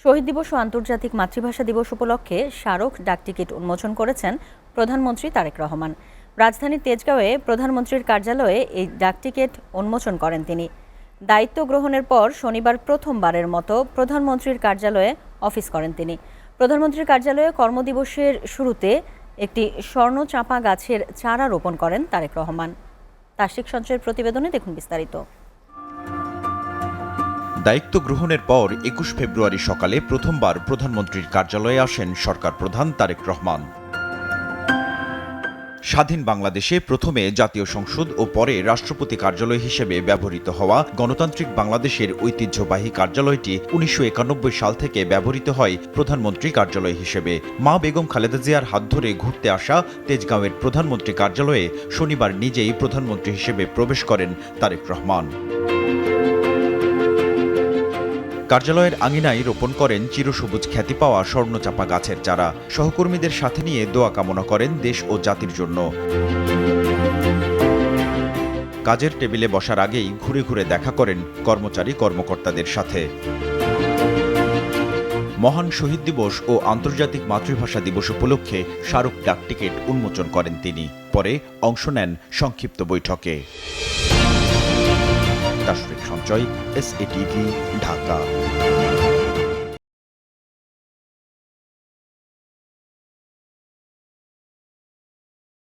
শহীদ দিবস ও আন্তর্জাতিক মাতৃভাষা দিবস উপলক্ষে স্মারক ডাকটিকিট উন্মোচন করেছেন প্রধানমন্ত্রী তারেক রহমান। রাজধানীর তেজগাঁওয়ে প্রধানমন্ত্রীর কার্যালয়ে এই ডাকটিকিট উন্মোচন করেন তিনি। দায়িত্ব গ্রহণের পর শনিবার প্রথমবারের মতো প্রধানমন্ত্রীর কার্যালয়ে অফিস করেন তিনি। প্রধানমন্ত্রীর কার্যালয়ে কর্মদিবসের শুরুতে একটি স্বর্ণচাঁপা গাছের চারা রোপণ করেন তারেক রহমান। তাসিক সঞ্চয়ের প্রতিবেদনে দেখুন বিস্তারিত। দায়িত্ব গ্রহণের পর ২১ ফেব্রুয়ারি সকালে প্রথমবার প্রধানমন্ত্রীর কার্যালয়ে আসেন সরকার প্রধান তারেক রহমান। স্বাধীন বাংলাদেশে প্রথমে জাতীয় সংসদ ও পরে রাষ্ট্রপতি কার্যালয় হিসেবে ব্যবহৃত হওয়া গণতান্ত্রিক বাংলাদেশের ঐতিহ্যবাহী কার্যালয়টি ১৯৯১ সাল থেকে ব্যবহৃত হয় প্রধানমন্ত্রী কার্যালয় হিসেবে। মা বেগম খালেদা জিয়ার হাত ধরে ঘুরতে আসা তেজগাঁওয়ের প্রধানমন্ত্রী কার্যালয়ে শনিবার নিজেই প্রধানমন্ত্রী হিসেবে প্রবেশ করেন তারেক রহমান। কার্যালয়ের আঙিনায় রোপণ করেন চিরসবুজ খ্যাতি পাওয়া স্বর্ণচাঁপা গাছের চারা। সহকর্মীদের সাথে নিয়ে দোয়া কামনা করেন দেশ ও জাতির জন্য। কাজের টেবিলে বসার আগেই ঘুরে ঘুরে দেখা করেন কর্মচারী কর্মকর্তাদের সাথে। মহান শহীদ দিবস ও আন্তর্জাতিক মাতৃভাষা দিবস উপলক্ষে স্মারক ডাকটিকিট উন্মোচন করেন তিনি। পরে অংশ নেন সংক্ষিপ্ত বৈঠকে। তাসিক সঞ্চয়, SATV, ঢাকা।